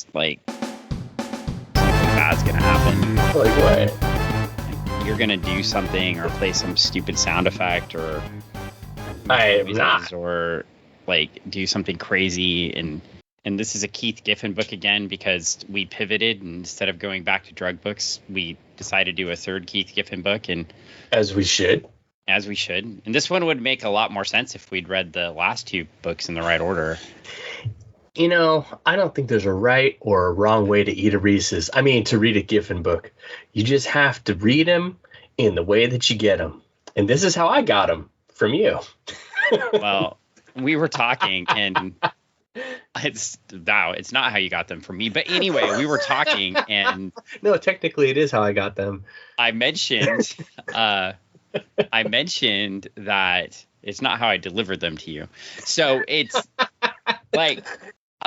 because like something bad's gonna happen. Like what? You're gonna do something or play some stupid sound effect or I am not. or like do something crazy. And this is a Keith Giffen book again because we pivoted, and instead of going back to drug books, we decided to do a third Keith Giffen book, and As we should. And this one would make a lot more sense if we'd read the last two books in the right order. You know, I don't think there's a right or a wrong way to eat a Reese's. I mean, to read a Giffen book. You just have to read them in the way that you get them. And this is how I got them from you. Well, we were talking, and it's not how you got them from me. But anyway, we were talking, and No, technically it is how I got them. I mentioned that it's not how I delivered them to you. So it's like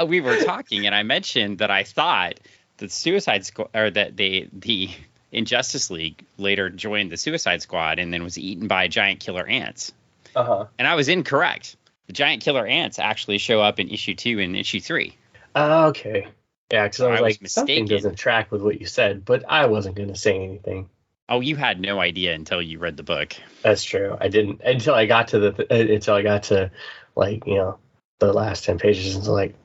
we were talking, and I mentioned that I thought that Suicide Squad, or that the in Justice League later joined the Suicide Squad and then was eaten by giant killer ants. Uh-huh. And I was incorrect. The giant killer ants actually show up in issue 2 and issue 3. Oh, okay. Yeah, because I was like, mistaken. something doesn't track with what you said, but I wasn't going to say anything. Oh, you had no idea until you read the book. That's true. I didn't until I got to like, you know, the last 10 pages and like,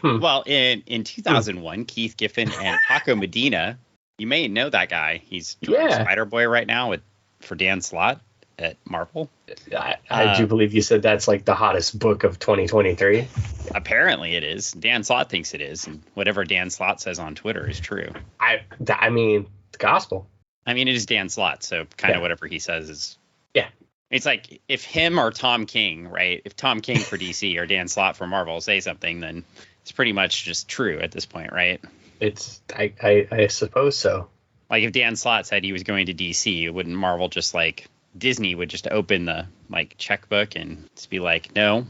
Well, in 2001, Keith Giffen and Paco Medina, you may know that guy. He's Spider-Boy right now for Dan Slott at Marvel. I do believe you said that's like the hottest book of 2023. Apparently it is. Dan Slott thinks it is, and whatever Dan Slott says on Twitter is true. I mean, the gospel. I mean, it is Dan Slott, so kind of whatever he says is... Yeah. It's like if him or Tom King, right? If Tom King for DC or Dan Slott for Marvel say something, then it's pretty much just true at this point, right? I suppose so. Like if Dan Slott said he was going to DC, wouldn't Marvel just like... Disney would just open the like checkbook and just be like, no.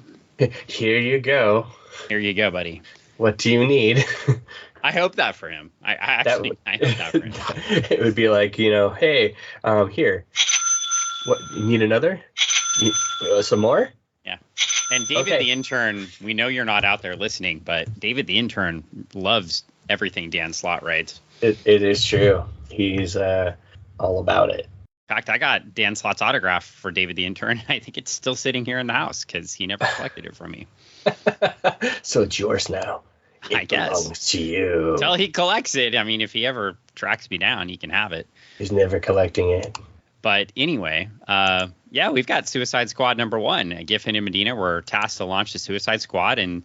Here you go. Here you go, buddy. What do you need? I hope that for him. I hope that for him. It would be like, you know, hey, here. What, you need another? Some more? Yeah. And David the intern, we know you're not out there listening, but David the intern loves everything Dan Slott writes. It is true. He's all about it. In fact, I got Dan Slott's autograph for David the intern. I think it's still sitting here in the house because he never collected it from me. So it's yours now. I guess. It belongs to you. Until he collects it. I mean, if he ever tracks me down, he can have it. He's never collecting it. But anyway, we've got Suicide Squad #1. Giffen and Medina were tasked to launch the Suicide Squad, and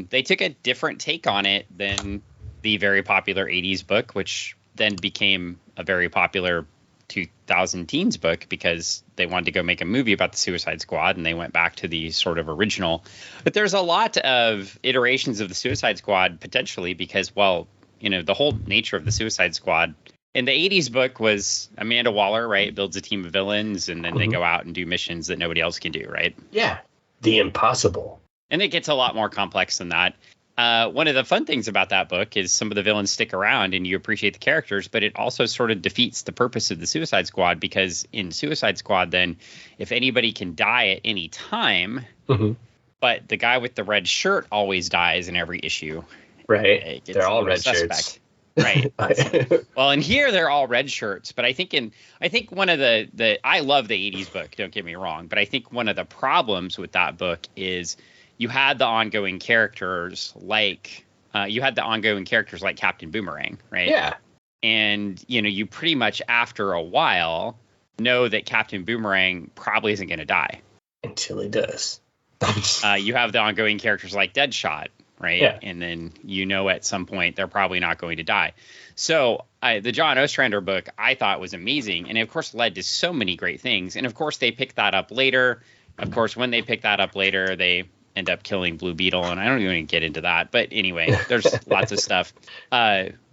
they took a different take on it than the very popular 80s book, which then became a very popular 2000 teens book because they wanted to go make a movie about the Suicide Squad, and they went back to the sort of original. But there's a lot of iterations of the Suicide Squad potentially because, well, you know, the whole nature of the Suicide Squad in the 80s book was Amanda Waller, right? Builds a team of villains, and then they go out and do missions that nobody else can do, right? Yeah. The impossible. And it gets a lot more complex than that. One of the fun things about that book is some of the villains stick around and you appreciate the characters, but it also sort of defeats the purpose of the Suicide Squad because in Suicide Squad, then if anybody can die at any time, but the guy with the red shirt always dies in every issue. Right. They're all red shirts. Right. Well, and here they're all red shirts, but I think one of the I love the 80s book, don't get me wrong, but I think one of the problems with that book is you had the ongoing characters like Captain Boomerang, right? Yeah. And, you know, you pretty much after a while know that Captain Boomerang probably isn't going to die. Until he does. You have the ongoing characters like Deadshot, right? Yeah. And then, you know, at some point they're probably not going to die. So the John Ostrander book I thought was amazing. And it, of course, led to so many great things. And, of course, they picked that up later. Of course, when they picked that up later, they end up killing Blue Beetle, and I don't even get into that. But anyway, there's lots of stuff.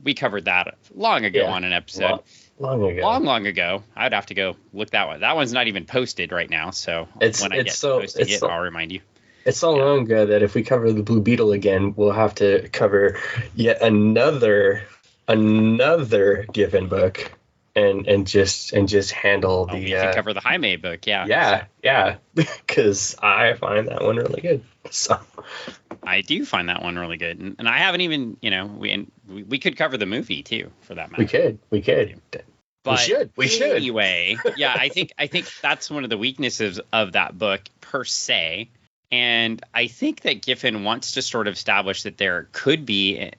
We covered that long ago on an episode. Long ago. I'd have to go look that one. That one's not even posted right now, so when I get posting it, I'll remind you. It's so long ago that if we cover the Blue Beetle again, we'll have to cover yet another Giffen book. and just handle the. We can cover the Jaime book, Yeah, because I find that one really good. So I do find that one really good, and I haven't even, we could cover the movie too, for that matter. We could. But we should. Anyway, yeah, I think that's one of the weaknesses of that book per se. And I think that Giffen wants to sort of establish that there could be,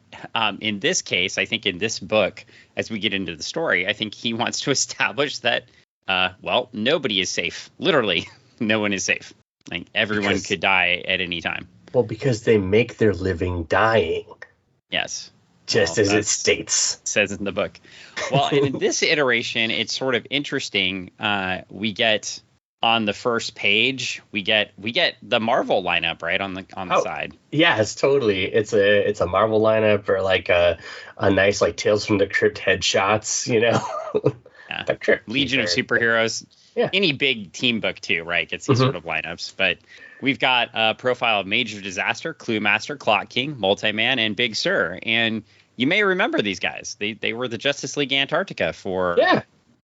in this case, I think in this book, as we get into the story, I think he wants to establish that, nobody is safe. Literally, no one is safe. Like everyone could die at any time. Well, because they make their living dying. Yes. Just as it says in the book. Well, and in this iteration, it's sort of interesting. We get on the first page, we get the Marvel lineup right on the side. Yeah, it's a Marvel lineup, or like a nice like Tales from the Crypt headshots, Yeah. The Crypt Legion of Superheroes. Yeah. Any big team book too, right? Gets these sort of lineups, but we've got a profile of Major Disaster, Clue Master, Clock King, Multi-Man, and Big Sur. And you may remember these guys. They were the Justice League Antarctica for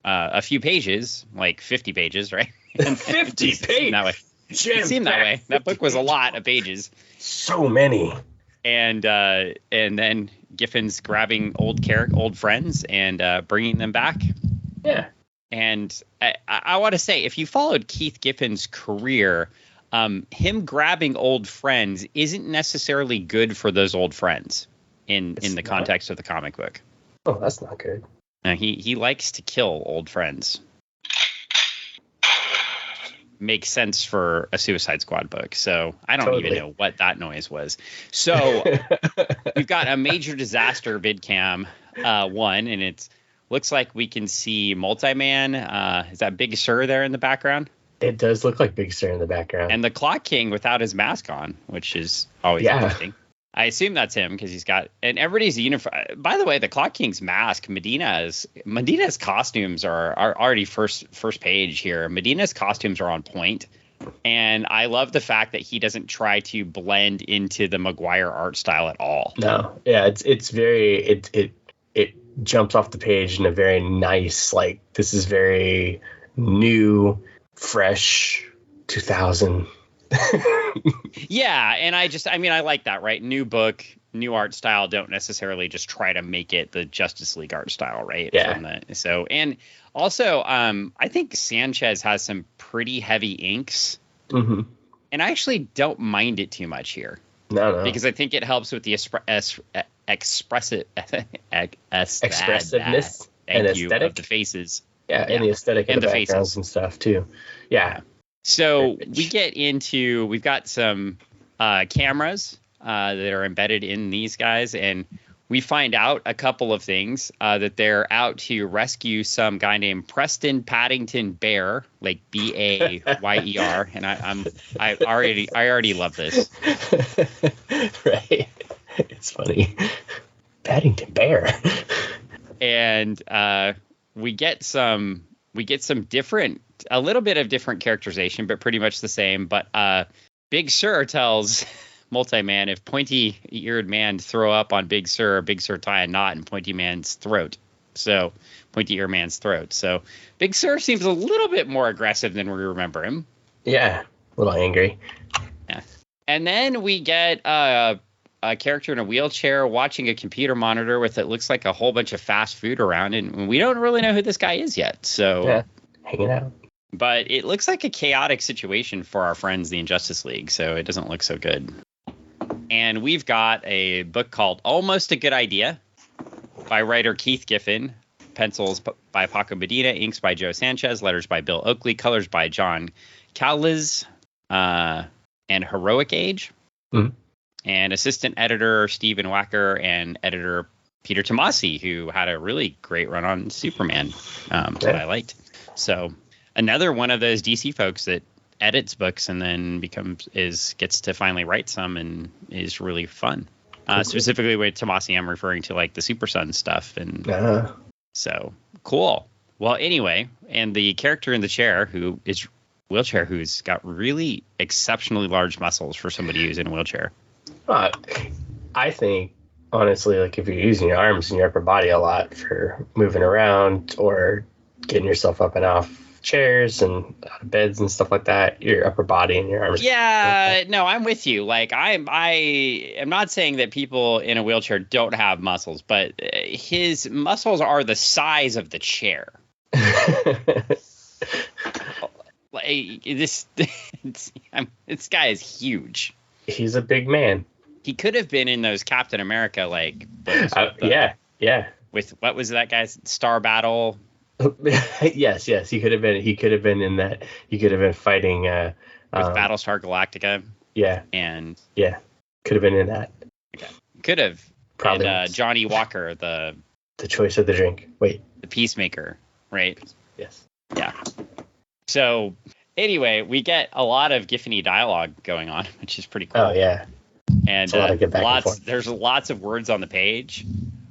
a few pages, like 50 pages, right? 50 pages? It seemed that way. That book was a lot of pages. So many. And then Giffen's grabbing old friends and bringing them back. Yeah. And I want to say, if you followed Keith Giffen's career, him grabbing old friends isn't necessarily good for those old friends in the context of the comic book. Oh, that's not good. Now, he likes to kill old friends. Makes sense for a Suicide Squad book. So I don't even know what that noise was. So we've got a Major Disaster VidCam 1, and it's looks like we can see Multi-Man. Is that Big Sur there in the background? It does look like Big Sur in the background. And the Clock King without his mask on, which is always interesting. I assume that's him because he's got, and everybody's uniform. By the way, the Clock King's mask, Medina's costumes are already first page here. Medina's costumes are on point. And I love the fact that he doesn't try to blend into the Maguire art style at all. No. Yeah, it's very, it jumps off the page in a very nice, like, this is very new, fresh, 2000. Yeah, and I like that, right? New book, new art style. Don't necessarily just try to make it the Justice League art style, right? Yeah. And also, I think Sanchez has some pretty heavy inks, and I actually don't mind it too much here. No, because I think it helps with the expressiveness and aesthetic of the faces. Yeah, and the aesthetic and the backgrounds and stuff too. Yeah. So we've got some cameras that are embedded in these guys, and we find out a couple of things, that they're out to rescue some guy named Preston Paddington Bear, like Bayer, and I already love this. Right. It's funny. Paddington Bear. And we get some a little bit of different characterization, but pretty much the same. But Big Sur tells Multi-Man, if pointy-eared man throw up on Big Sur tie a knot in Pointy-eared man's throat. So Big Sur seems a little bit more aggressive than we remember him. Yeah, a little angry. Yeah. And then we get a character in a wheelchair watching a computer monitor with it looks like a whole bunch of fast food around, and we don't really know who this guy is yet. So yeah, hanging out. But it looks like a chaotic situation for our friends, the Injustice League, so it doesn't look so good. And we've got a book called Almost a Good Idea by writer Keith Giffen, pencils by Paco Medina, inks by Joe Sanchez, letters by Bill Oakley, colors by John Kalisz, and Heroic Age. Mm-hmm. And assistant editor Stephen Wcker and editor Peter Tomasi, who had a really great run on Superman that I liked. So another one of those DC folks that edits books and then gets to finally write some and is really fun. Specifically with Tomasi, I'm referring to like the Super Sun stuff. And so cool. Well, anyway, and the character in the chair who's got really exceptionally large muscles for somebody who's in a wheelchair. I think honestly, like if you're using your arms and your upper body a lot for moving around or getting yourself up and off chairs and out of beds and stuff like that, your upper body and your arms. Yeah, no, I'm with you. Like I am not saying that people in a wheelchair don't have muscles, but his muscles are the size of the chair. Like this guy is huge. He's a big man. He could have been in those Captain America like books. Yeah. With what was that guy's Star Battle? yes. He could have been in that. He could have been fighting with Battlestar Galactica. Yeah. And could have been in that. Okay. Could have. Probably. And Johnny Wcker, the choice of the drink. Wait. The Peacemaker, right? Yes. Yeah. So anyway, we get a lot of Giffen-y dialogue going on, which is pretty cool. Oh yeah. And there's lots of words on the page.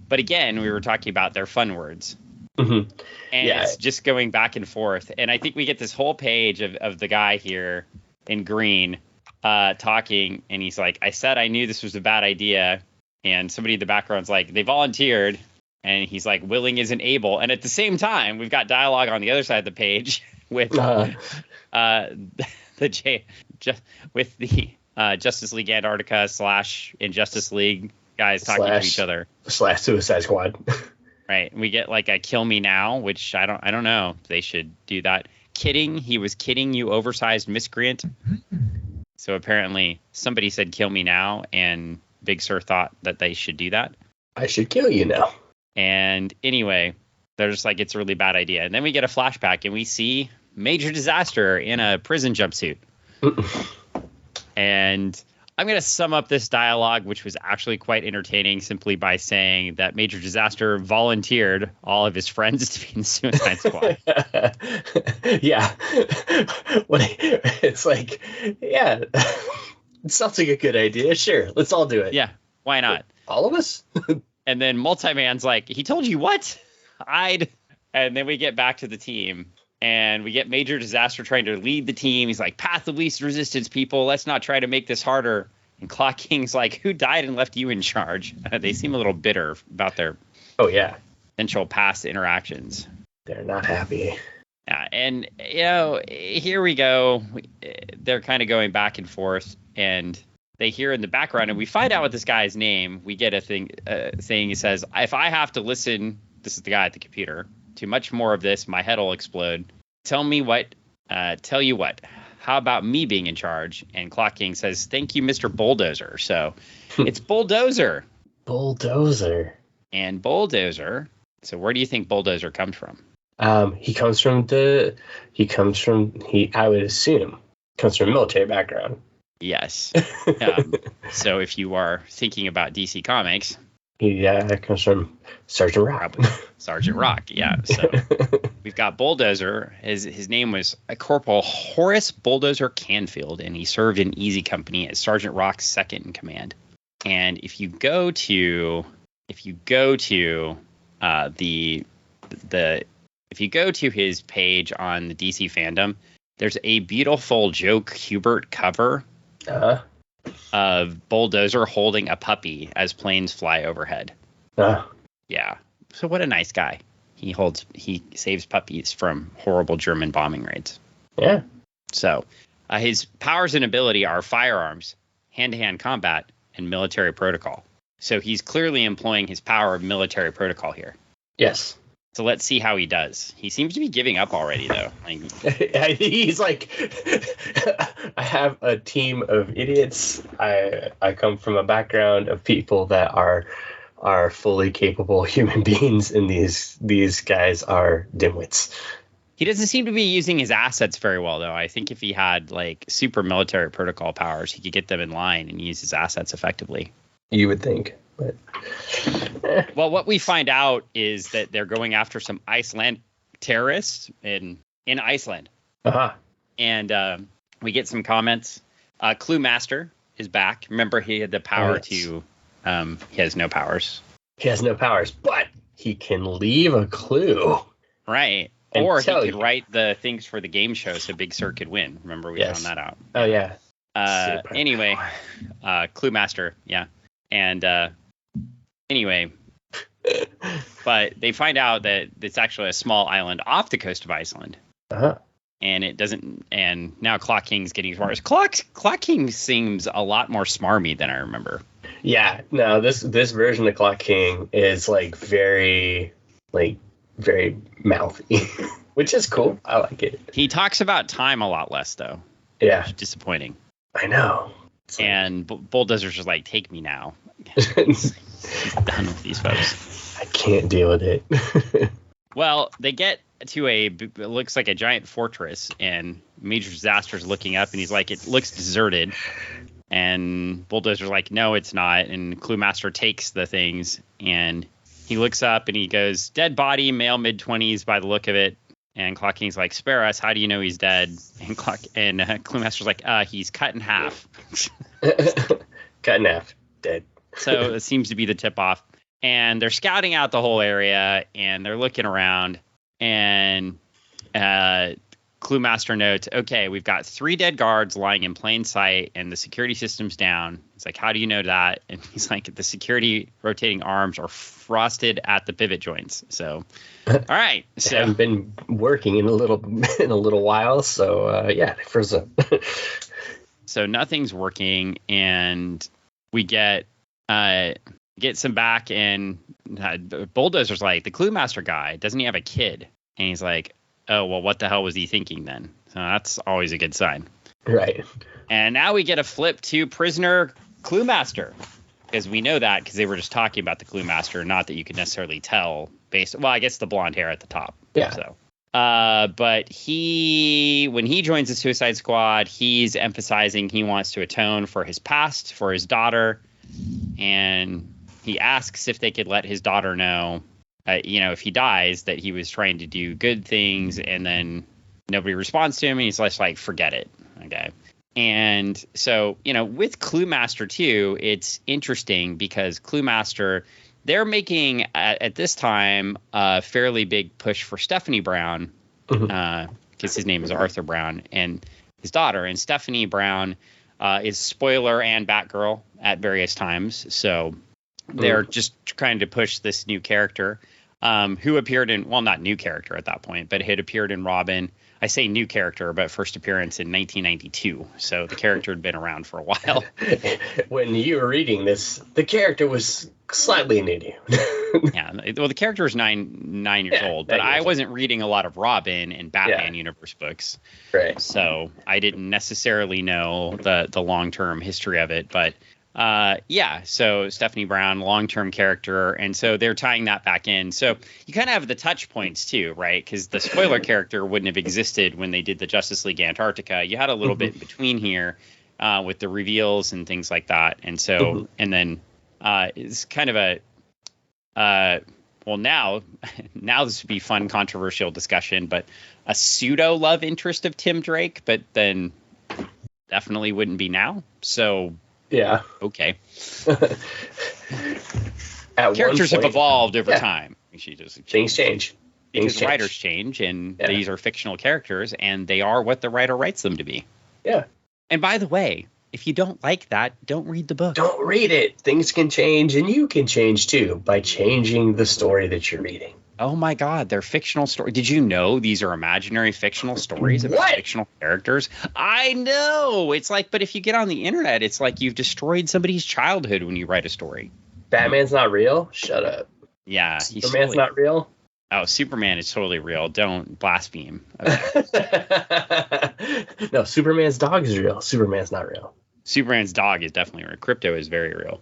But again, we were talking about their fun words. Mm-hmm. And it's just going back and forth. And I think we get this whole page of the guy here in green talking. And he's like, I said I knew this was a bad idea. And somebody in the background's like, they volunteered. And he's like, willing isn't able. And at the same time, we've got dialogue on the other side of the page with the Justice League Antarctica / Injustice League guys talking to each other / Suicide Squad. Right. We get like a kill me now, which I don't know. They should do that. Kidding. He was kidding, you oversized miscreant. So apparently somebody said kill me now, and Big Sur thought that they should do that. I should kill you now. And anyway, they're just like, it's a really bad idea. And then we get a flashback and we see Major Disaster in a prison jumpsuit. And I'm going to sum up this dialogue, which was actually quite entertaining, simply by saying that Major Disaster volunteered all of his friends to be in the Suicide Squad. Yeah. It's like, yeah, it sounds like a good idea. Sure, let's all do it. Yeah, why not? All of us? And then Multi-Man's like, he told you what? And then we get back to the team. And we get Major Disaster trying to lead the team. He's like, path of least resistance, people. Let's not try to make this harder. And Clock King's like, who died and left you in charge? They seem a little bitter about their potential past interactions. They're not happy. Yeah, and, here we go. They're kind of going back and forth. And they hear in the background, and we find out what this guy's name. We get a thing saying, he says, if I have to listen, this is the guy at the computer, to much more of this, my head will explode. Tell you what. How about me being in charge? And Clock King says, thank you, Mr. Bulldozer. So it's Bulldozer. Bulldozer. And Bulldozer. So where do you think Bulldozer comes from? I would assume, comes from a military background. Yes. So if you are thinking about DC Comics, it comes from Sergeant Rock. Sergeant Rock, yeah. So we've got Bulldozer. His name was Corporal Horace Bulldozer Canfield, and he served in Easy Company as Sergeant Rock's second in command. And if you go to his page on the DC fandom, there's a beautiful Joe Kubert cover of Bulldozer holding a puppy as planes fly overhead. Yeah. So what a nice guy. He saves puppies from horrible German bombing raids. Yeah. So his powers and ability are firearms, hand-to-hand combat, and military protocol. So he's clearly employing his power of military protocol here. Yes. So let's see how he does. He seems to be giving up already, though. He's like, I have a team of idiots. I come from a background of people that are fully capable human beings, and these guys are dimwits. He doesn't seem to be using his assets very well, though. I think if he had like super military protocol powers, he could get them in line and use his assets effectively. You would think. But well, what we find out is that they're going after some Iceland terrorists in Iceland. And we get some comments. Clue Master is back. Remember, he had the power to. He has no powers. He has no powers, but he can leave a clue. Right. Or he could write the things for the game show so Big Sur could win. Remember, we found that out. Oh, yeah. Anyway, Clue Master, yeah. And Anyway, but they find out that it's actually a small island off the coast of Iceland. Uh-huh. And it doesn't. And now Clock King's getting worse. Clock King seems a lot more smarmy than I remember. Yeah. No, this version of Clock King is very mouthy, which is cool. I like it. He talks about time a lot less, though. Yeah. Which is disappointing. I know. And Bulldozer's just like, take me now. He's done with these folks. I can't deal with it. Well, they get to it looks like a giant fortress, and Major Disaster's looking up, and he's like, it looks deserted. And Bulldozer's like, no, it's not. And Cluemaster takes the things, and he looks up, and he goes, dead body, male mid-20s by the look of it. And Clock King's like, spare us. How do you know he's dead? And Cluemaster's like, he's cut in half. Cut in half. Dead. So it seems to be the tip-off. And they're scouting out the whole area, and they're looking around, and Cluemaster notes, okay, we've got 3 dead guards lying in plain sight, and the security system's down. It's like, how do you know that? And he's like, the security rotating arms are frosted at the pivot joints. So, all right. So, haven't been working in a little while, so yeah, they froze up. So nothing's working, and we get some back, and Bulldozer's like, the Cluemaster guy, doesn't he have a kid? And he's like, oh, well, what the hell was he thinking then? So that's always a good sign. Right. And now we get a flip to prisoner Cluemaster, because we know that because they were just talking about the Cluemaster, not that you could necessarily tell I guess the blonde hair at the top. Yeah. So, but when he joins the Suicide Squad, he's emphasizing he wants to atone for his past, for his daughter, and he asks if they could let his daughter know, if he dies, that he was trying to do good things, and then nobody responds to him, and he's just like, forget it. Okay. And so, with Cluemaster too, it's interesting because Cluemaster, they're making at this time a fairly big push for Stephanie Brown, because his name is Arthur Brown, and his daughter. And Stephanie Brown is Spoiler and Batgirl at various times. So they're just trying to push this new character who appeared in, well, not new character at that point, but had appeared in Robin. I say new character, but first appearance in 1992. So the character had been around for a while. When you were reading this, the character was slightly new to you. Yeah. Well, the character was nine years old, but I wasn't reading a lot of Robin and Batman universe books. Right. So I didn't necessarily know the long-term history of it, but so Stephanie Brown, long-term character, and so they're tying that back in. So you kind of have the touch points too, right? Because the Spoiler character wouldn't have existed when they did the Justice League Antarctica. You had a little bit in between here with the reveals and things like that, and so and then it's kind of a now this would be fun, controversial discussion, but a pseudo love interest of Tim Drake, but then definitely wouldn't be now. So. Yeah. Okay. Characters have evolved over time. Things change. Because writers change, and these are fictional characters, and they are what the writer writes them to be. Yeah. And by the way, if you don't like that, don't read the book. Don't read it. Things can change, and you can change too by changing the story that you're reading. Oh my God, they're fictional stories. Did you know these are imaginary fictional stories about fictional characters? I know. It's like, but if you get on the internet, it's like you've destroyed somebody's childhood when you write a story. Batman's not real? Shut up. Yeah. Superman's not real? Oh, Superman is totally real. Don't blaspheme. Okay. No, Superman's dog is real. Superman's not real. Superman's dog is definitely real. Crypto is very real.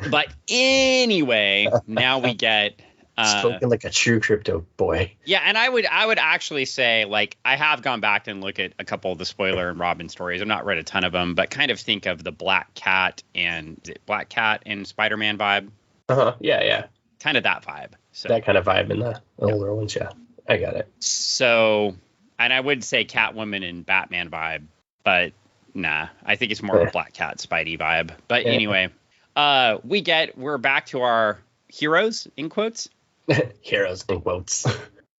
But anyway, now we get spoken like a true crypto boy. Yeah, and I would actually say, like, I have gone back and looked at a couple of the Spoiler and Robin stories. I've not read a ton of them, but kind of think of the Black Cat and Spider-Man vibe. Yeah. Kind of that vibe. So that kind of vibe in the older ones, yeah. I got it. So, and I would say Catwoman and Batman vibe, but nah, I think it's more of a Black Cat Spidey vibe. But anyway. We're back to our heroes, in quotes. Heroes, in quotes.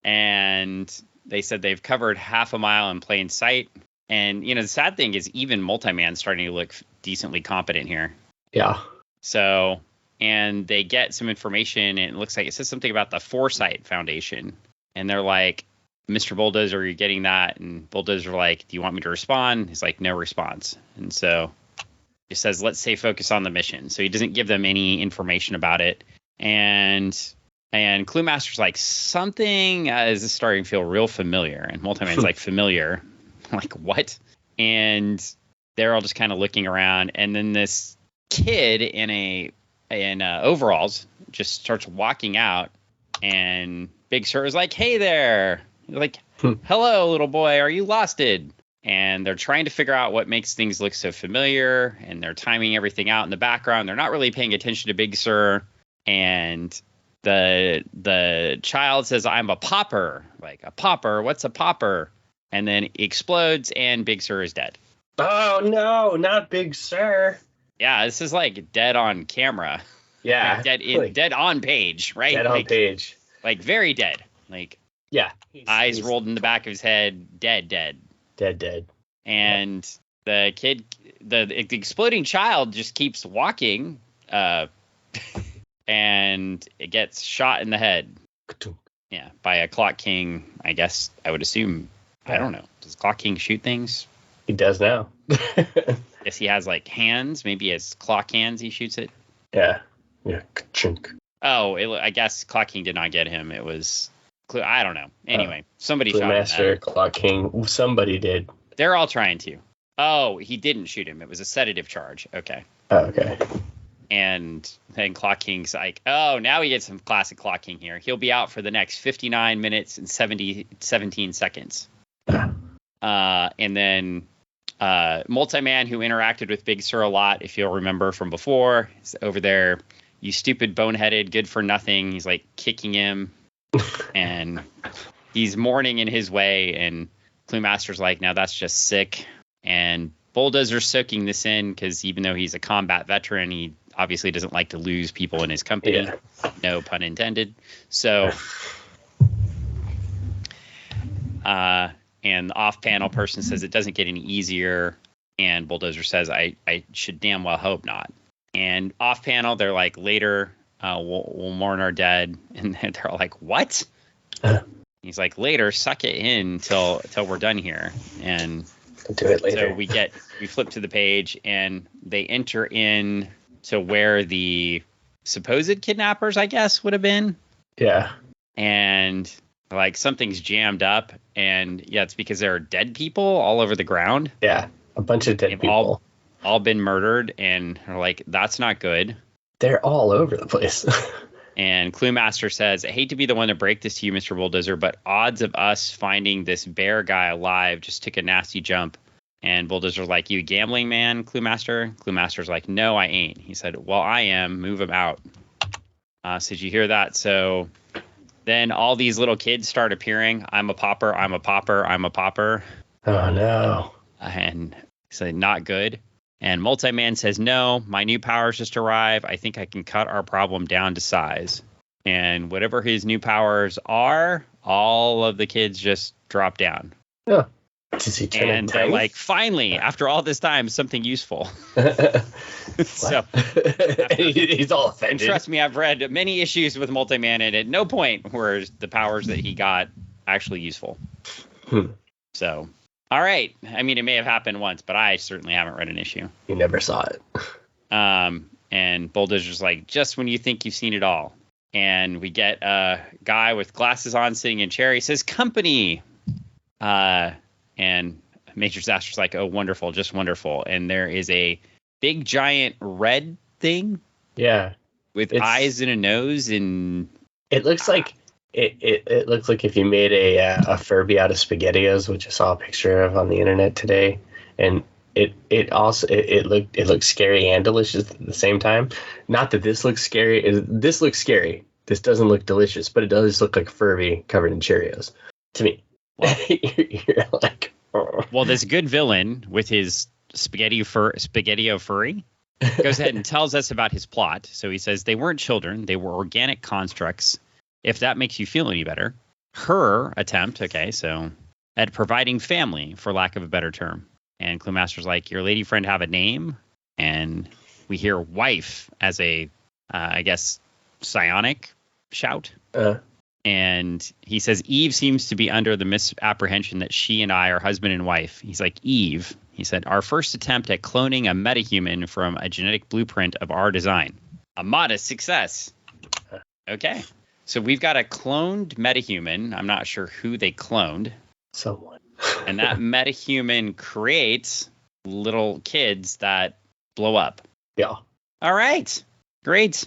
And they said they've covered half a mile in plain sight. And, the sad thing is even Multi-Man's starting to look decently competent here. Yeah. So, and they get some information, and it looks like it says something about the Foresight Foundation. And they're like, Mr. Bulldozer, are you getting that? And Bulldozer like, do you want me to respond? He's like, no response. And so he says, let's stay focused on the mission. So he doesn't give them any information about it. And Clue Master's like, something is starting to feel real familiar. And Multi-Man's like, familiar? Like, what? And they're all just kind of looking around. And then this kid in overalls just starts walking out. And Big Sur is like, hey there. He's like, hello, little boy. Are you losted? And they're trying to figure out what makes things look so familiar. And they're timing everything out in the background. They're not really paying attention to Big Sur. And the child says, I'm a popper. Like, a popper? What's a popper? And then it explodes, and Big Sur is dead. Oh, no, not Big Sur. Yeah, this is like dead on camera. Yeah. Like dead on page, right? Dead on page. Like, very dead. Like, yeah. Eyes rolled in the back of his head, dead. Dead. And the kid, the exploding child just keeps walking, and it gets shot in the head. Yeah, by a Clock King, I guess. I would assume. I don't know. Does Clock King shoot things? He does now. Guess he has like hands. Maybe his clock hands. He shoots it. Yeah. Ka-chunk. Oh, I guess Clock King did not get him. It was. I don't know. Anyway, somebody Clue shot Master, him. Clock King. Somebody did. They're all trying to. Oh, he didn't shoot him. It was a sedative charge. Okay. Oh, okay. And then Clock King's like, oh, now we get some classic Clock King here. He'll be out for the next 59 minutes and 17 seconds. And then Multi-Man, who interacted with Big Sur a lot, if you'll remember from before, is over there. You stupid boneheaded, good for nothing. He's like kicking him. And he's mourning in his way. And Clue Master's like, now that's just sick. And Bulldozer's soaking this in because even though he's a combat veteran, he obviously doesn't like to lose people in his company. Yeah. No pun intended. So, and the off-panel person says it doesn't get any easier. And Bulldozer says, I should damn well hope not. And off-panel, they're like, later, we'll mourn our dead. And they're all like, what? He's like, later, suck it in till we're done here. And do it later. So we flip to the page, and they enter in to where the supposed kidnappers, I guess, would have been. Yeah. And like something's jammed up, and yeah, it's because there are dead people all over the ground. Yeah, a bunch of dead people. All been murdered, and are like, that's not good. They're all over the place. And Clue Master says, I hate to be the one to break this to you, Mr. Bulldozer, but odds of us finding this bear guy alive just took a nasty jump. And Bulldozer's like, you gambling man, Clue Master? Clue Master's like, no, I ain't. He said, well, I am. Move him out. So did you hear that? So then all these little kids start appearing. I'm a popper. I'm a popper. I'm a popper. Oh, no. And he said, not good. And Multi-Man says, no, my new powers just arrived. I think I can cut our problem down to size. And whatever his new powers are, all of the kids just drop down. Yeah. Does he turn and they're like, finally, after all this time, something useful. So he's all offended. Trust me, I've read many issues with Multi-Man, and at no point were the powers that he got actually useful. So, all right. I mean, it may have happened once, but I certainly haven't read an issue. You never saw it. And Bulldozer's like, just when you think you've seen it all. And we get a guy with glasses on sitting in a chair. He says, company. And Major Disaster's like, oh, wonderful, just wonderful. And there is a big, giant red thing. Yeah. With eyes and a nose. And it looks like it looks like if you made a Furby out of SpaghettiOs, which I saw a picture of on the internet today. And it looked scary and delicious at the same time. Not that this looks scary. This looks scary. This doesn't look delicious, but it does look like Furby covered in Cheerios to me. Well, you're like, oh. Well, this good villain with his SpaghettiO furry goes ahead and tells us about his plot. So he says they weren't children; they were organic constructs. If that makes you feel any better, her attempt, okay, so at providing family, for lack of a better term. And Clue Master's like, your lady friend have a name? And we hear wife as a, I guess, psionic shout. And he says, Eve seems to be under the misapprehension that she and I are husband and wife. He's like, Eve, he said, our first attempt at cloning a metahuman from a genetic blueprint of our design. A modest success. Okay. So we've got a cloned metahuman. I'm not sure who they cloned. Someone. And that metahuman creates little kids that blow up. Yeah. All right. Great.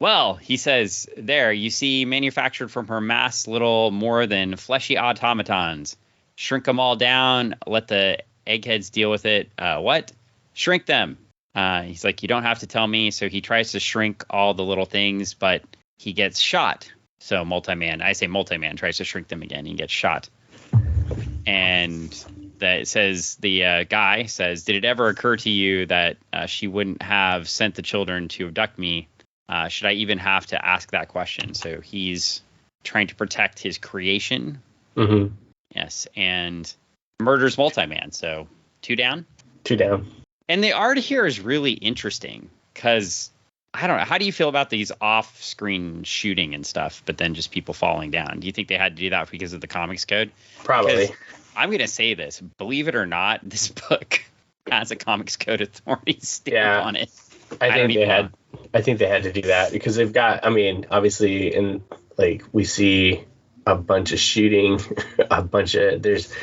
Well, he says, there, you see, manufactured from her mass little more than fleshy automatons. Shrink them all down. Let the eggheads deal with it. What? Shrink them. He's like, you don't have to tell me. So he tries to shrink all the little things, but he gets shot. So Multi-Man tries to shrink them again. He gets shot. And the guy says, did it ever occur to you that she wouldn't have sent the children to abduct me? Should I even have to ask that question? So he's trying to protect his creation. Mm-hmm. Yes. And murders Multi-Man. So 2 down. 2 down. And the art here is really interesting because I don't know. How do you feel about these off-screen shooting and stuff, but then just people falling down? Do you think they had to do that because of the comics code? Probably. Because I'm going to say this. Believe it or not, this book has a comics code authority stamp on it. I think they had to do that because they've got, I mean, obviously, we see a bunch of shooting, there's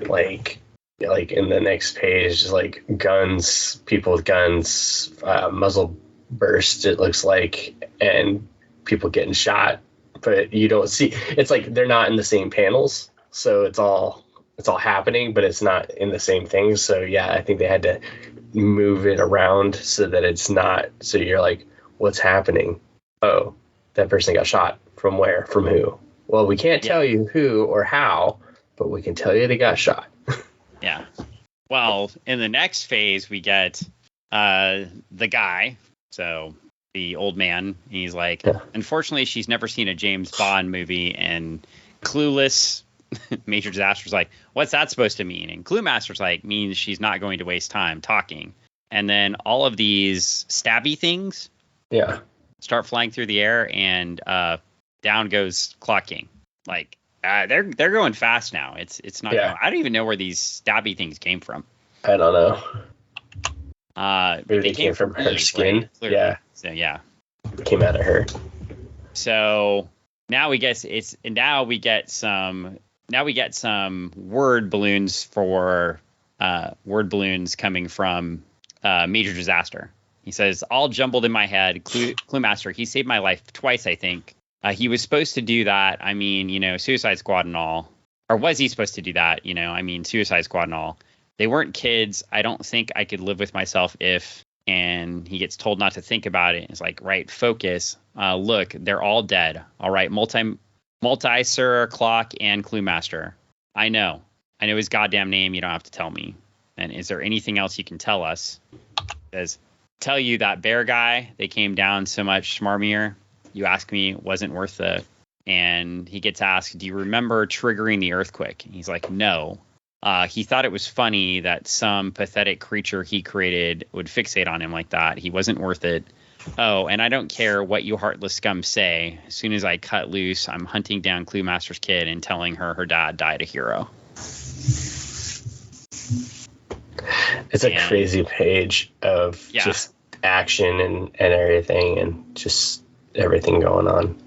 like in the next page, just like guns, people with guns, muzzle burst, it looks like, and people getting shot, but you don't see, it's like they're not in the same panels. So it's all happening, but it's not in the same thing. So yeah, I think they had to move it around so that it's not, so you're like, what's happening? Oh, that person got shot. From where? From who? Well, we can't tell you who or how, but we can tell you they got shot. Yeah. Well, in the next phase, we get the guy, so the old man. He's like, unfortunately, she's never seen a James Bond movie, and Clueless. Major Disaster's like, what's that supposed to mean? And Cluemaster's like, means she's not going to waste time talking. And then all of these stabby things start flying through the air, and down goes Clock King. Like, they're going fast now. It's not going, I don't even know where these stabby things came from. I don't know. Maybe they came from her skin. Right? Yeah. So yeah. It came out of her. So now we get some word balloons for word balloons coming from Major Disaster. He says, all jumbled in my head. Cluemaster, he saved my life twice, I think. He was supposed to do that. I mean, Suicide Squad and all. Or was he supposed to do that? Suicide Squad and all. They weren't kids. I don't think I could live with myself if. And he gets told not to think about it. It's like, right, focus. Look, they're all dead. All right, Multi-Sir, Clock, and Cluemaster. I know his goddamn name. You don't have to tell me. And is there anything else you can tell us? Says, tell you that bear guy, they came down so much smarmier. You ask me, wasn't worth it. And he gets asked, do you remember triggering the earthquake? And he's like, no. He thought it was funny that some pathetic creature he created would fixate on him like that. He wasn't worth it. Oh, and I don't care what you heartless scum say. As soon as I cut loose, I'm hunting down Cluemaster's kid and telling her dad died a hero. It's a crazy page of just action and everything, and just everything going on.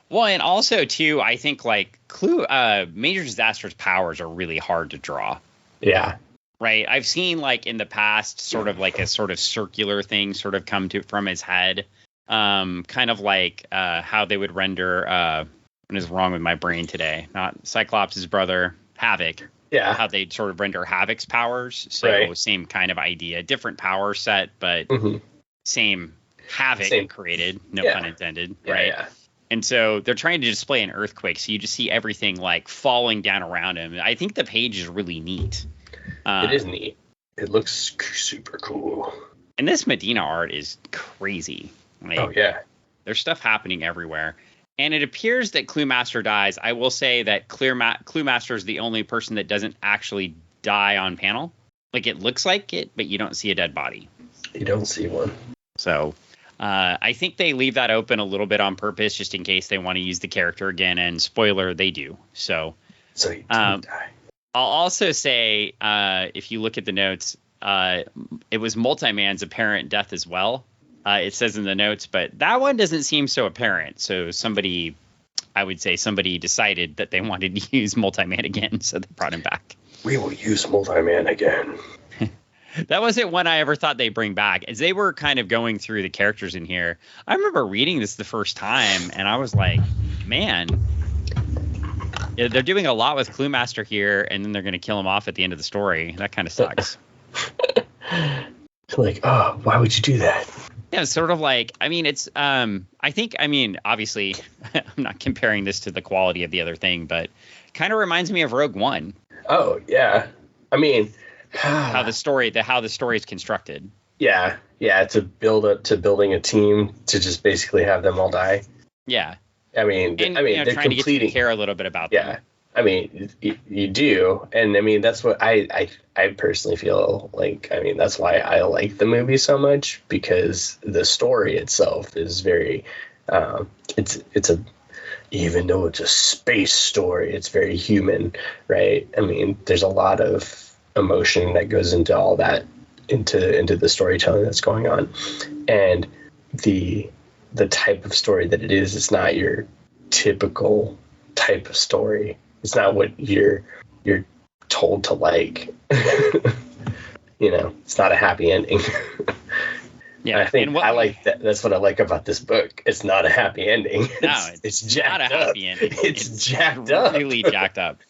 Well, and also, too, I think, like, Major Disaster's powers are really hard to draw. Yeah. Right? I've seen, like, in the past, sort of like a sort of circular thing sort of come from his head. Kind of like how they would render, what is wrong with my brain today? Not Cyclops' brother, Havoc. Yeah. How they'd sort of render Havoc's powers. So same kind of idea. Different power set, but same Havoc created. No pun intended. Right? Yeah. And so they're trying to display an earthquake. So you just see everything like falling down around him. I think the page is really neat. It is neat. It looks super cool. And this Medina art is crazy. Like, there's stuff happening everywhere. And it appears that Cluemaster dies. I will say that Cluemaster is the only person that doesn't actually die on panel. Like, it looks like it, but you don't see a dead body. You don't see one. So I think they leave that open a little bit on purpose, just in case they want to use the character again. And spoiler, they do. So he didn't die. I'll also say, if you look at the notes, it was Multi-Man's apparent death as well. It says in the notes, but that one doesn't seem so apparent. So I would say somebody decided that they wanted to use Multi-Man again, so they brought him back. We will use Multi-Man again. That wasn't one I ever thought they'd bring back. As they were kind of going through the characters in here, I remember reading this the first time, and I was like, man, they're doing a lot with Cluemaster here, and then they're going to kill him off at the end of the story. That kind of sucks. Like, oh, why would you do that? Yeah, it's sort of like, I mean, it's, obviously, I'm not comparing this to the quality of the other thing, but kind of reminds me of Rogue One. Oh, yeah. I mean, how the story is constructed. Yeah. To build up to building a team to just basically have them all die. Yeah. I mean, they're trying completing. to get to care a little bit about them. Yeah. I mean, you do. And I mean, that's what I personally feel like. I mean, that's why I like the movie so much, because the story itself is very, even though it's a space story, it's very human, right? I mean, there's a lot of emotion that goes into all that, into the storytelling that's going on. And the type of story that it is, it's not your typical type of story. It's not what you're told to like. It's not a happy ending. Yeah, I think I like that. That's what I like about this book. It's not a happy ending. No, it's jacked not a happy up. ending. It's jacked up. Really jacked up.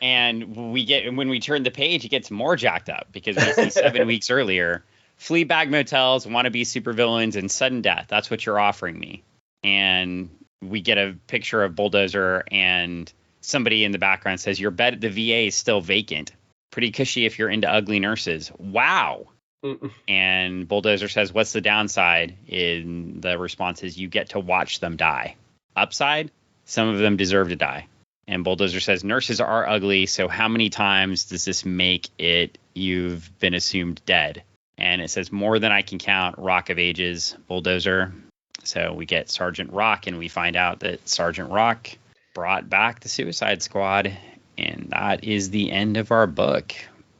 And when we turn the page, it gets more jacked up, because we see 7 weeks earlier, Fleabag motels, wannabe supervillains, and sudden death. That's what you're offering me. And we get a picture of Bulldozer, and somebody in the background says, your bed at the VA is still vacant. Pretty cushy if you're into ugly nurses. Wow. Mm-mm. And Bulldozer says, what's the downside? And the response is, you get to watch them die. Upside, some of them deserve to die. And Bulldozer says, nurses are ugly, so how many times does this make it you've been assumed dead? And it says, more than I can count, Rock of Ages, Bulldozer. So we get Sergeant Rock, and we find out that Sergeant Rock brought back the Suicide Squad. And that is the end of our book.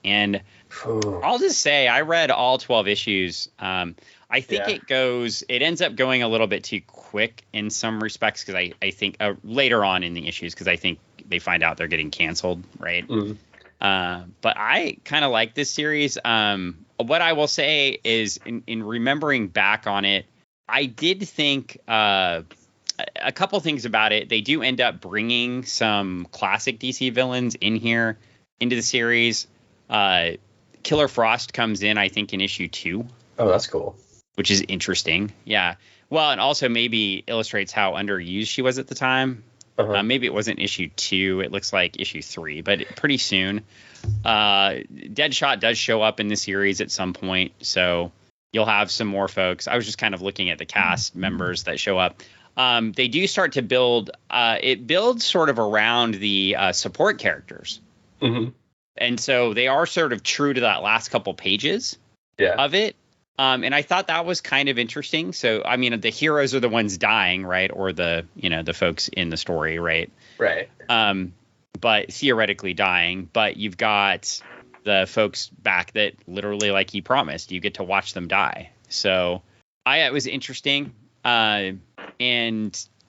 And I'll just say, I read all 12 issues. I think it ends up going a little bit too quick in some respects, because I think later on in the issues, because I think they find out they're getting canceled, right? Mm. But I kind of like this series. What I will say is, in remembering back on it, I did think a couple things about it. They do end up bringing some classic DC villains into the series. Killer Frost comes in, I think, in issue 2. Oh, that's cool. Which is interesting. Yeah. Well, and also maybe illustrates how underused she was at the time. Uh-huh. Maybe it wasn't issue 2. It looks like issue 3, but pretty soon. Deadshot does show up in the series at some point, so you'll have some more folks. I was just kind of looking at the cast members that show up. They do start to build. It builds sort of around the support characters. Mm-hmm. And so they are sort of true to that last couple pages of it. And I thought that was kind of interesting. So, I mean, the heroes are the ones dying, right? Or the folks in the story, right? Right. But theoretically dying. But you've got the folks back that literally, like he promised, you get to watch them die. So it was interesting. And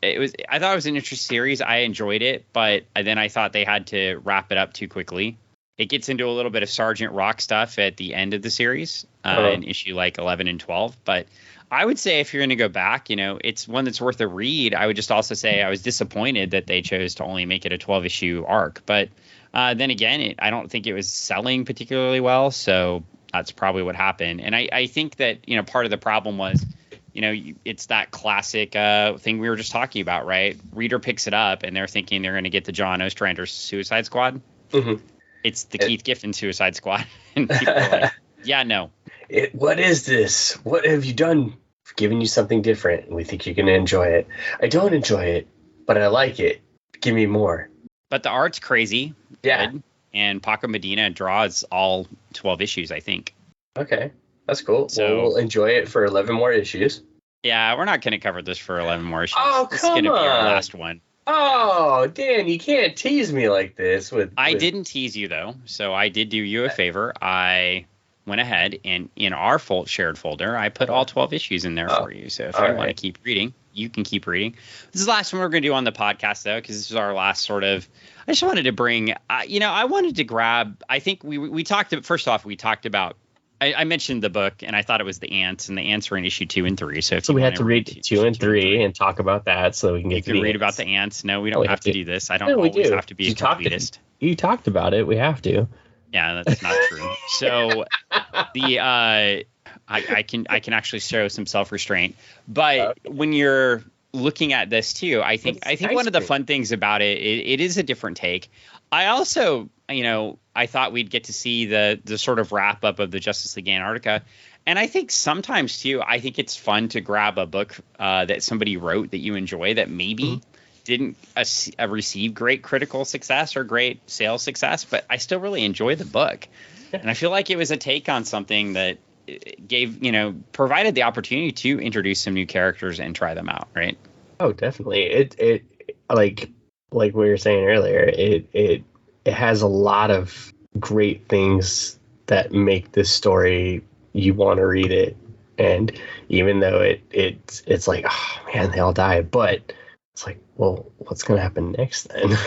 I thought it was an interesting series. I enjoyed it, but then I thought they had to wrap it up too quickly. It gets into a little bit of Sergeant Rock stuff at the end of the series, in issue like 11 and 12. But I would say if you're going to go back, it's one that's worth a read. I would just also say I was disappointed that they chose to only make it a 12-issue arc. But then again, I don't think it was selling particularly well. So that's probably what happened. And I think that, part of the problem was, it's that classic thing we were just talking about, right? Reader picks it up and they're thinking they're going to get the John Ostrander Suicide Squad. Mm-hmm. It's the Keith Giffen Suicide Squad. And people are like, yeah, no. What is this? What have you done? We've given you something different, and we think you're going to enjoy it. I don't enjoy it, but I like it. Give me more. But the art's crazy. Yeah. Good. And Paco Medina draws all 12 issues, I think. Okay. That's cool. So well, we'll enjoy it for 11 more issues. Yeah, we're not going to cover this for 11 more issues. Oh, This is going to be our last one. Oh, Dan, you can't tease me like this. I didn't tease you, though, so I did do you a favor. I went ahead and in our shared folder, I put all 12 issues in there for you. So if you want to keep reading, you can keep reading. This is the last one we're going to do on the podcast, though, because this is our last sort of. I just wanted to bring, I wanted to grab. I think we talked. First off, we talked about. I mentioned the book, and I thought it was the ants, and the ants were in issue 2 and 3. So we had to read 2 and 3 and talk about that, so we can get. You can read about the ants. No, we don't have to do this. I don't always have to be a completist. You talked about it. We have to. Yeah, that's not true. So I can actually show some self-restraint, but when you're looking at this too, I think one of the fun things about it is a different take. I also, I thought we'd get to see the sort of wrap up of the Justice League Antarctica. And I think sometimes too, I think it's fun to grab a book that somebody wrote that you enjoy that maybe didn't receive great critical success or great sales success, but I still really enjoy the book. And I feel like it was a take on something that gave, provided the opportunity to introduce some new characters and try them out. Right. Oh, definitely. It like we were saying earlier, it has a lot of great things that make this story you want to read it. And even though it's like, oh man, they all die, but it's like, well, what's going to happen next then?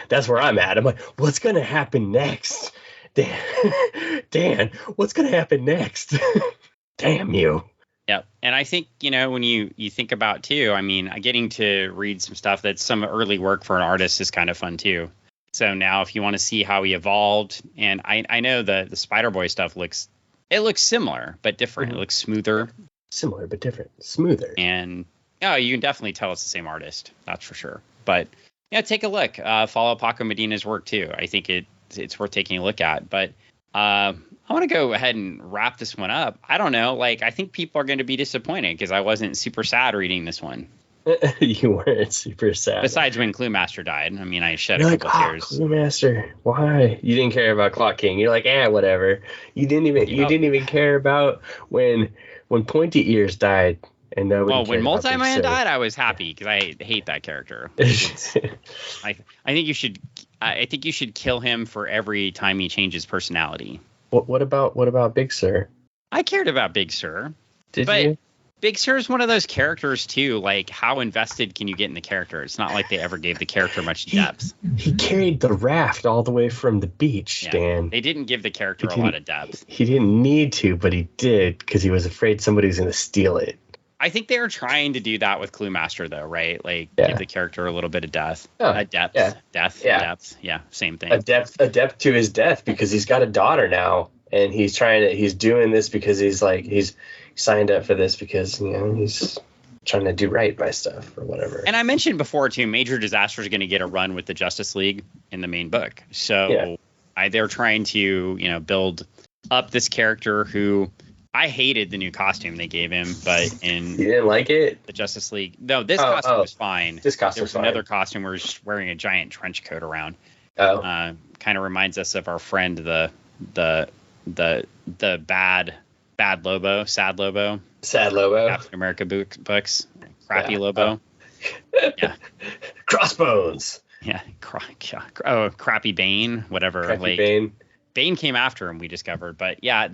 That's where I'm at. I'm like, what's going to happen next? Dan, what's going to happen next? Damn you. Yeah. And I think, when you think about too, getting to read some stuff that's some early work for an artist is kind of fun too. So now if you want to see how he evolved, and I know the Spider-Boy stuff looks similar, but different. It looks smoother. Similar, but different. Smoother. And you can definitely tell it's the same artist. That's for sure. But yeah, take a look. Follow Paco Medina's work too. I think it's worth taking a look at. But I want to go ahead and wrap this one up. I don't know. I think people are going to be disappointed because I wasn't super sad reading this one. You weren't super sad. Besides when Clue Master died. I shed a couple tears. Clue Master, why? You didn't care about Clock King. You're like, whatever. You didn't even care about when Pointy Ears died. And when Multi-Man died, I was happy because I hate that character. I think you should kill him for every time he changes personality. What about Big Sir? I cared about Big Sir. Did you? Big Sir is one of those characters too. Like, how invested can you get in the character? It's not like they ever gave the character much depth. He carried the raft all the way from the beach, Dan. They didn't give the character a lot of depth. He didn't need to, but he did because he was afraid somebody was going to steal it. I think they were trying to do that with Clue Master, though, right? Give the character a little bit of depth. Depth. Yeah, same thing. A depth to his death because he's got a daughter now, and he's doing this because he's signed up for this because he's trying to do right by stuff or whatever. And I mentioned before too, Major Disaster is going to get a run with the Justice League in the main book. So they're trying to build up this character who. I hated the new costume they gave him, but you didn't like it? The Justice League. No, this costume was fine. This costume was fine. Another costume where he's wearing a giant trench coat around. Oh. Kind of reminds us of our friend the bad Lobo, Sad Lobo. Sad Lobo. Captain America books. Crappy Lobo. Yeah. Crossbones. Yeah. Crappy Bane. Whatever. Crappy Bane. Bane came after him, we discovered, but yeah,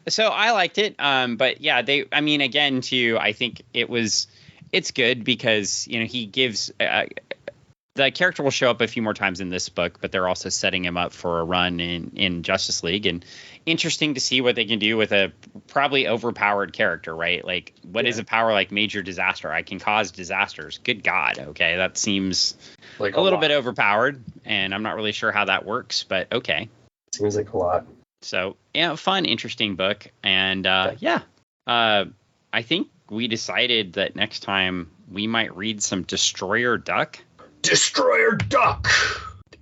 so I liked it. But yeah, again, too, I think it's good because, he gives, the character will show up a few more times in this book, but they're also setting him up for a run in Justice League, and interesting to see what they can do with a probably overpowered character, right? Like, what is a power like Major Disaster? I can cause disasters. Good God. Okay. That seems like a little bit overpowered, and I'm not really sure how that works, but okay. Seems like a lot. So, fun, interesting book. And, I think we decided that next time we might read some Destroyer Duck. Destroyer Duck!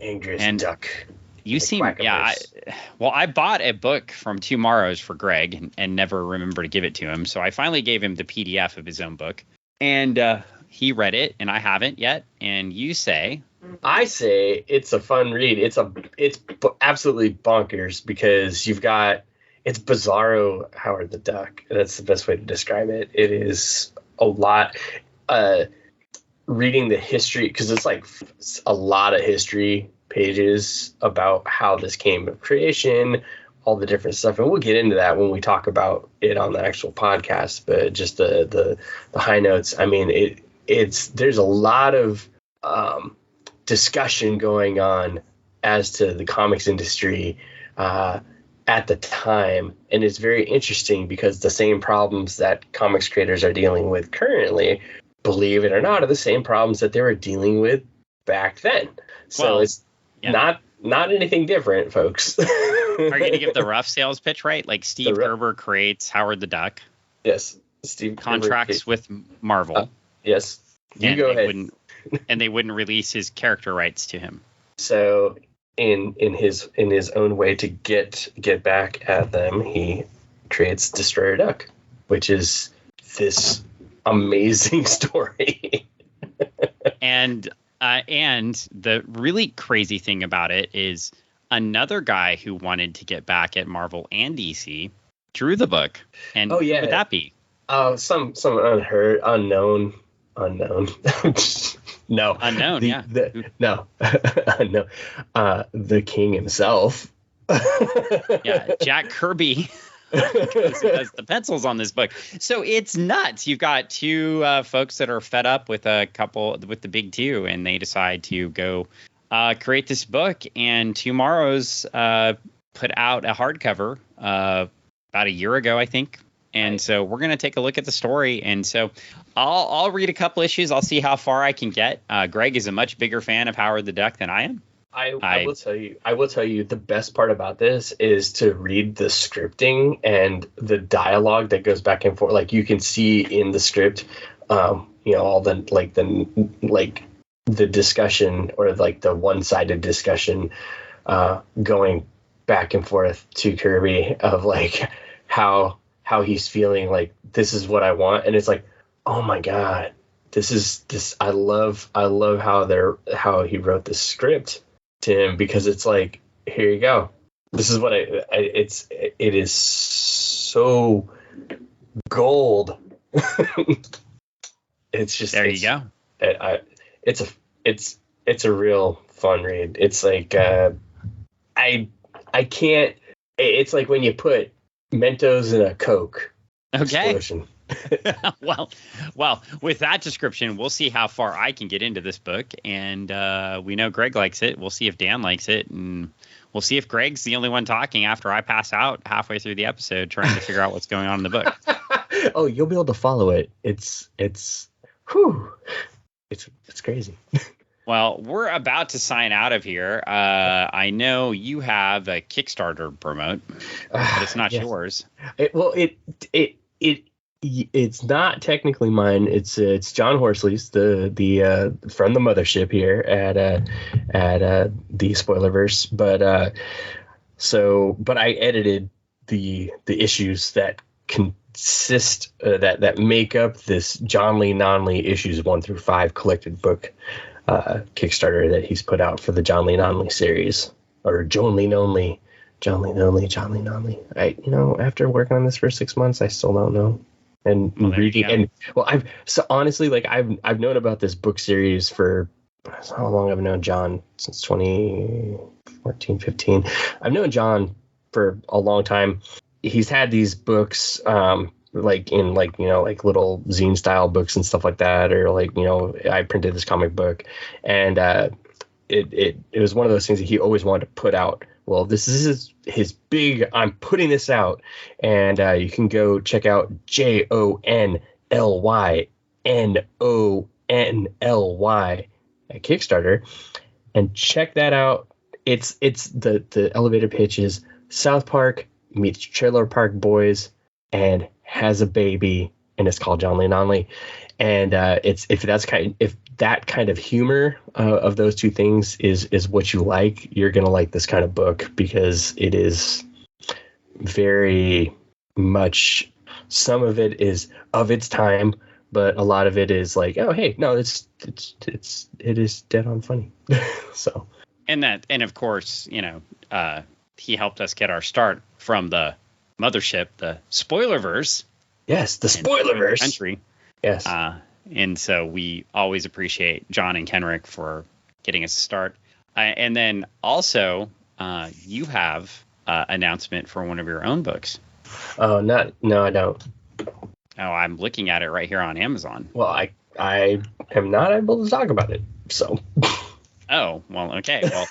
Angriest Duck. You seem, I bought a book from Tomorrow's for Greg and never remember to give it to him. So I finally gave him the PDF of his own book. And he read it, and I haven't yet. And you say... I say it's a fun read. It's absolutely bonkers because you've got it's bizarro Howard the Duck. That's the best way to describe it. It is a lot. Reading the history, because it's like a lot of history pages about how this came to creation, all the different stuff, and we'll get into that when we talk about it on the actual podcast. But just the high notes. I mean, there's a lot of discussion going on as to the comics industry at the time, and it's very interesting because the same problems that comics creators are dealing with currently, believe it or not, are the same problems that they were dealing with back then. So it's not anything different, folks. Are you going to give the rough sales pitch, right? Like Steve Gerber creates Howard the Duck. Yes. Steve contracts with Marvel. Yes. You go ahead. And they wouldn't release his character rights to him. So in his own way to get back at them, he creates Destroyer Duck, which is this amazing story. And the really crazy thing about it is another guy who wanted to get back at Marvel and DC drew the book. And who would that be? Some unknown. No. Unknown, No. Unknown. The king himself. Yeah, Jack Kirby. Does the pencils on this book. So it's nuts. You've got two folks that are fed up with the big two, and they decide to go create this book. And Tomorrow's put out a hardcover about a year ago, I think. And so we're going to take a look at the story. And so I'll read a couple issues. I'll see how far I can get. Greg is a much bigger fan of Howard the Duck than I am. I will tell you the best part about this is to read the scripting and the dialogue that goes back and forth. Like you can see in the script, all the discussion, or like the one-sided discussion going back and forth to Kirby of like how he's feeling, like this is what I want. And it's like, oh my God, this I love how he wrote the script to him, because it's like, here you go. This is what it is so gold. It's just, there you go. It's a real fun read. It's like, I can't, it's like when you put Mentos in a Coke. Okay. Explosion. well, with that description, we'll see how far I can get into this book. And we know Greg likes it. We'll see if Dan likes it. And we'll see if Greg's the only one talking after I pass out halfway through the episode trying to figure out what's going on in the book. Oh, you'll be able to follow it. It's crazy. Well, we're about to sign out of here. I know you have a Kickstarter to promote, but it's not yours. It's not technically mine. It's John Horsley's, the from the mothership here at the Spoilerverse. But I edited the issues that consist that make up this John Lee Non-Lee issues 1 through 5 collected book Kickstarter that he's put out for the John Lee Non-Lee series, or John Lee Non-Lee. After working on this for 6 months, I still don't know. And reading, I've known about this book series for how long? I've known John since 2014, 15. I've known John for a long time. He's had these books, little zine style books and stuff like that, or I printed this comic book, and it was one of those things that he always wanted to put out. Well, this is his big, I'm putting this out, and you can go check out JONLYNONLY at Kickstarter and check that out. It's the elevator pitch is South Park meets Trailer Park Boys and has a baby, and it's called John Lee Non-Lee. And if that kind of humor of those two things is what you like, you're going to like this kind of book, because it is very much, some of it is of its time, but a lot of it is like, oh, hey, no, it is dead on funny. So. And of course, he helped us get our start from the mothership, the Spoilerverse. Yes, the Spoilerverse. Country. Yes. And so we always appreciate John and Kenrick for getting us a start. And then also, you have announcement for one of your own books. Oh, no, I don't. Oh, I'm looking at it right here on Amazon. Well, I am not able to talk about it, so. Oh, well, okay. Well,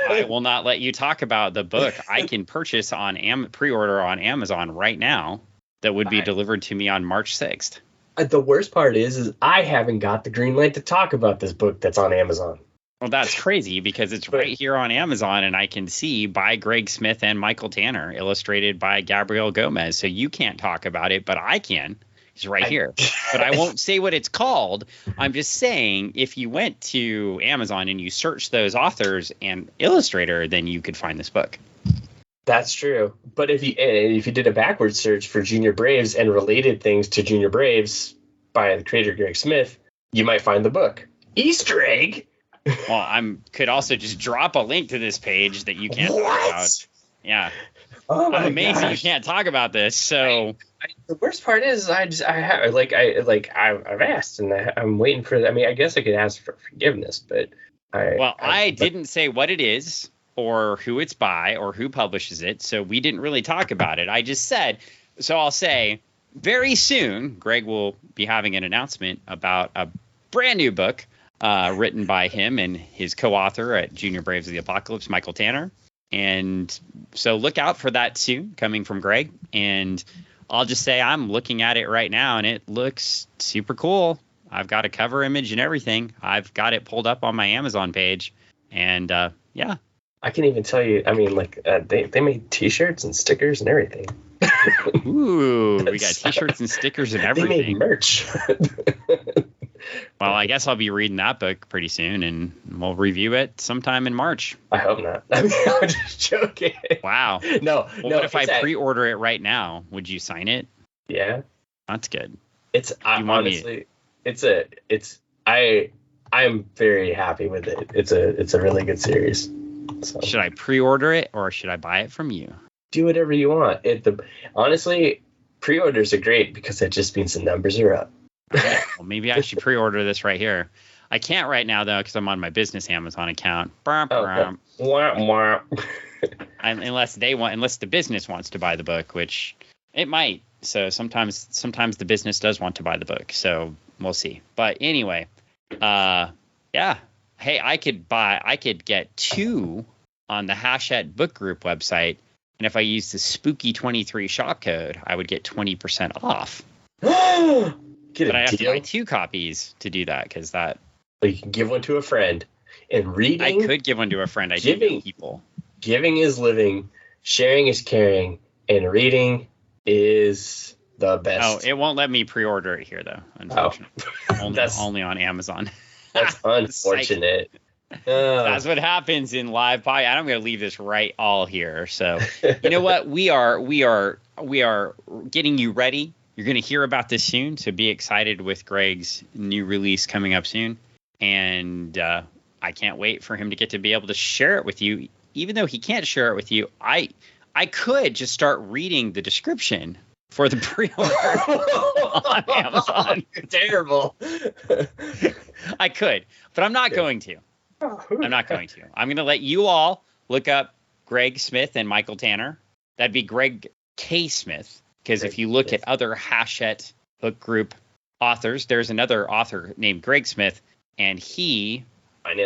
I will not let you talk about the book I can purchase on pre-order on Amazon right now that would be delivered to me on March 6th. The worst part is I haven't got the green light to talk about this book that's on Amazon. Well, that's crazy because it's right here on Amazon, and I can see by Greg Smith and Michael Tanner, illustrated by Gabriel Gomez. So you can't talk about it, but I can. It's right here. But I won't say what it's called. I'm just saying if you went to Amazon and you search those authors and illustrator, then you could find this book. That's true. But if you did a backward search for Junior Braves and related things to Junior Braves by the creator Greg Smith, you might find the book. Easter egg! Well, could also just drop a link to this page that you can't talk about. Yeah. Oh my I'm amazed gosh. you can't talk about this. So the worst part is I've asked and I'm waiting for. I mean, I guess I could ask for forgiveness, but I didn't say what it is or who it's by or who publishes it, so we didn't really talk about it. I just said. So I'll say very soon, Greg will be having an announcement about a brand new book. Written by him and his co-author at Junior Braves of the Apocalypse, Michael Tanner. And so look out for that soon, coming from Greg. And I'll just say I'm looking at it right now, and it looks super cool. I've got a cover image and everything. I've got it pulled up on my Amazon page. And, yeah. I can even tell you, I mean, like, they made T-shirts and stickers and everything. Ooh, we got T-shirts and stickers and everything. They made merch. Well, I guess I'll be reading that book pretty soon, and we'll review it sometime in March. I hope not. I mean, I'm just joking. Wow. No. What if I pre-order it right now? Would you sign it? Yeah. That's good. I'm very happy with it. It's a really good series. So. Should I pre-order it or should I buy it from you? Do whatever you want. Honestly, pre-orders are great because that just means the numbers are up. Right, well, maybe I should pre-order this right here. I can't right now though because I'm on my business Amazon account. Okay. Unless the business wants to buy the book, which it might. So sometimes the business does want to buy the book. So we'll see. But anyway, yeah. Hey, I could get 2 on the Hachette Book Group website, and if I use the Spooky 23 shop code, I would get 20% off. But I have to buy 2 copies to do that because that. Well, you can give one to a friend. And reading. I could give one to a friend. I do know people. Giving is living. Sharing is caring. And reading is the best. Oh, it won't let me pre-order it here though. Unfortunately, only on Amazon. That's unfortunate. That's what happens in live podcast. I'm going to leave this right all here. So you know what? We are getting you ready. You're going to hear about this soon, so be excited with Greg's new release coming up soon. And I can't wait for him to get to be able to share it with you. Even though he can't share it with you, I could just start reading the description for the pre-order on Amazon. Terrible. I could, but I'm not going to. I'm going to let you all look up Greg Smith and Michael Tanner. That'd be Greg K. Smith. Because if you look at other Hachette Book Group authors, there's another author named Greg Smith, and he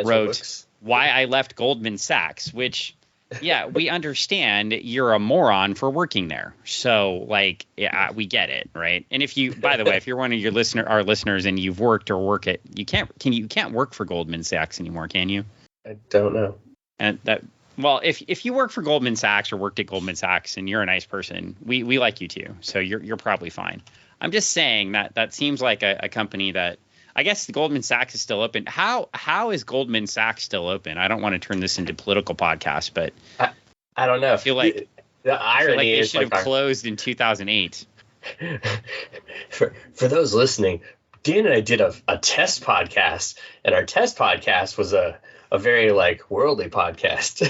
wrote Why I Left Goldman Sachs, which, yeah, we understand you're a moron for working there. So, like, yeah, we get it, right? And if you, by the way, if you're one of our listeners and you've worked or work at, you can't work for Goldman Sachs anymore, can you? I don't know. And that. Well, if you work for Goldman Sachs or worked at Goldman Sachs and you're a nice person, we like you too. So you're probably fine. I'm just saying that seems like a company that I guess Goldman Sachs is still open. How is Goldman Sachs still open? I don't want to turn this into a political podcast, but I don't know. I feel like the irony is they should have closed in 2008. For those listening, Dan and I did a test podcast, and our test podcast was a a very like worldly podcast.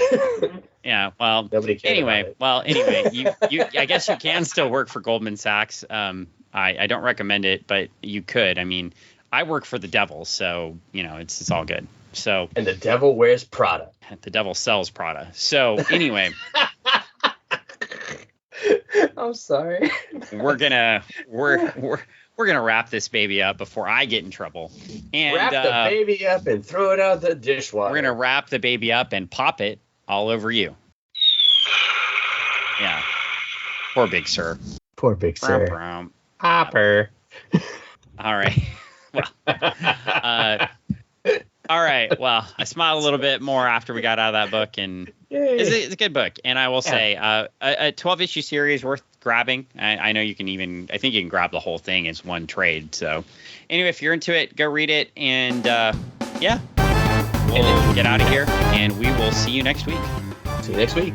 Yeah, well, Nobody cared about anyway, you I guess you can still work for Goldman Sachs. I don't recommend it, but you could. I mean, I work for the devil, so it's all good. So and the devil wears Prada. The devil sells Prada. So anyway, I'm sorry. we're gonna wrap this baby up before I get in trouble. And wrap the baby up and throw it out the dishwater. We're gonna wrap the baby up and pop it all over you. Yeah. Poor Big Sir. Poor Big Sir. Brum. Hopper. All right. Well. All right. Well, I smiled a little bit more after we got out of that book, and it's a good book. And I will say, a 12-issue series worth grabbing. I know you can I think you can grab the whole thing as one trade. So, anyway, if you're into it, go read it. And we'll get out of here, and we will see you next week. See you next week.